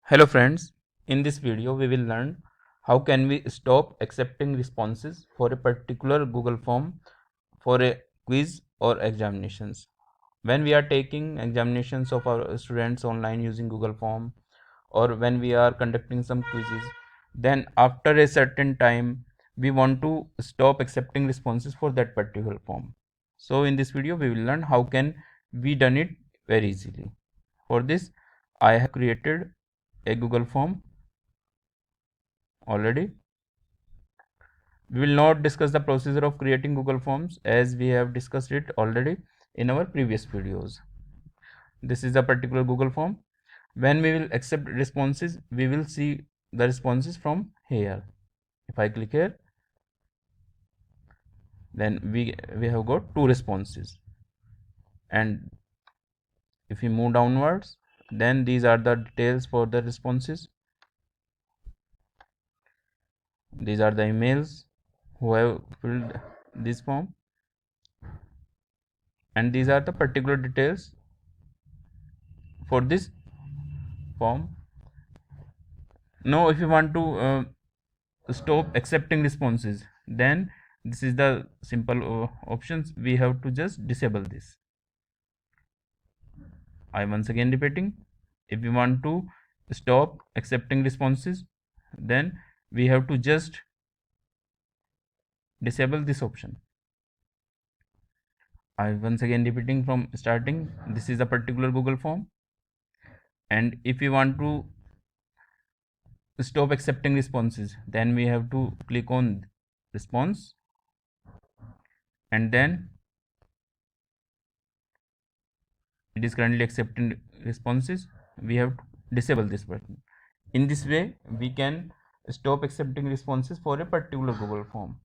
Hello friends, in this video we will learn how can we stop accepting responses for a particular Google form for a quiz or examinations. When we are taking examinations of our students online using Google form, or when we are conducting some quizzes, then after a certain time we want to stop accepting responses for that particular form. So in this video we will learn how can we done it very easily. For this I have created a Google form already. We will not discuss the procedure of creating Google Forms as we have discussed it already in our previous videos. This is a particular Google form. When we will accept responses, we will see the responses from here. If I click here, then we have got two responses. And if we move downwards, then these are the details for the responses. These are the emails who have filled this form, and these are the particular details for this form. Now if you want to stop accepting responses, then this is the simple options. We have to just disable this. I once again repeating, if we want to stop accepting responses, then we have to just disable this option. I once again repeating from starting, this is a particular Google form, and if we want to stop accepting responses, then we have to click on response, and then it is currently accepting responses. We have to disable this button. In this way we can stop accepting responses for a particular Google form.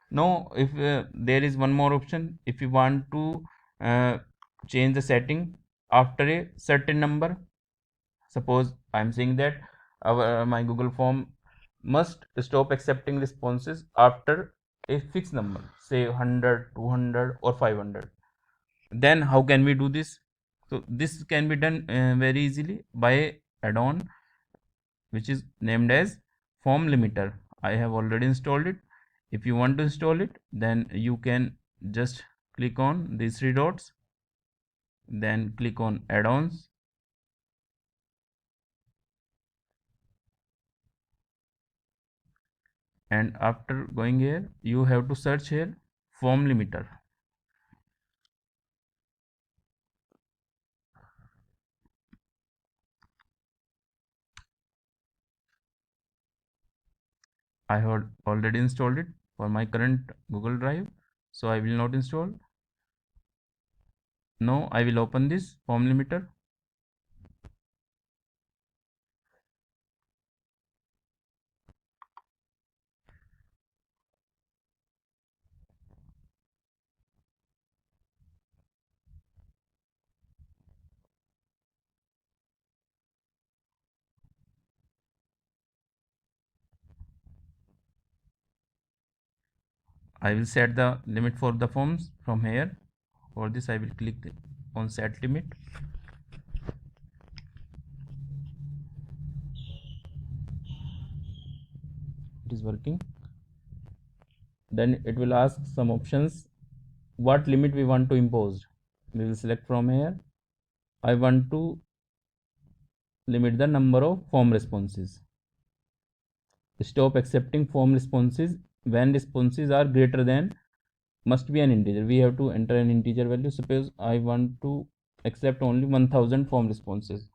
Now if there is one more option, if you want to uh, change the setting after a certain number. Suppose I am saying that my Google form must stop accepting responses after a fixed number, say 100, 200 or 500. Then how can we do this? So this can be done very easily by add-on which is named as form limiter. I have already installed it. If you want to install it, then you can just click on these three dots, then click on add-ons, and after going here you have to search here form limiter. I have already installed it for my current Google Drive, so I will not install. Now I will open this form limiter. I will set the limit for the forms from here. For this I will click on set limit. It is working. Then it will ask some options what limit we want to impose. We will select from here. I want to limit the number of form responses. Stop accepting form responses when responses are greater than, must be an integer. We have to enter an integer value. Suppose I want to accept only 1000 form responses.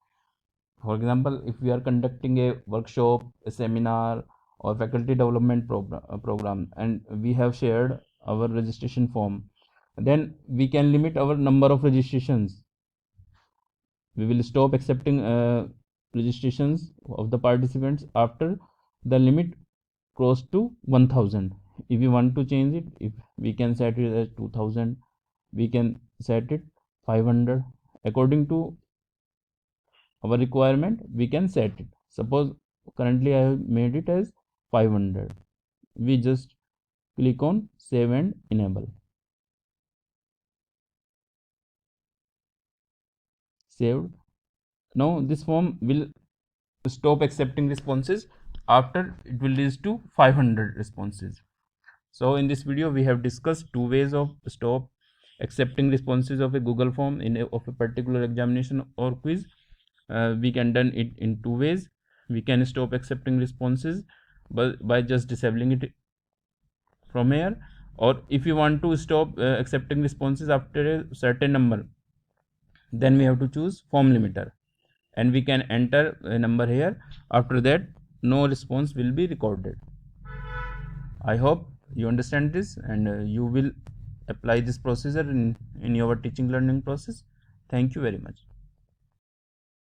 For example, if we are conducting a workshop, a seminar, or faculty development program, and we have shared our registration form, then we can limit our number of registrations. We will stop accepting registrations of the participants after the limit cross to 1000. If we want to change it, if we can set it as 2000, we can set it 500. According to our requirement we can set it. Suppose currently I have made it as 500. We just click on save and enable. Saved. Now this form will stop accepting responses after it will lead to 500 responses. So in this video we have discussed two ways of stop accepting responses of a Google form of a particular examination or quiz. We can done it in two ways. We can stop accepting responses by just disabling it from here, or if you want to stop accepting responses after a certain number, then we have to choose form limiter, and we can enter a number here. After that, no response will be recorded. I hope you understand this, and you will apply this procedure in your teaching learning process. Thank you very much.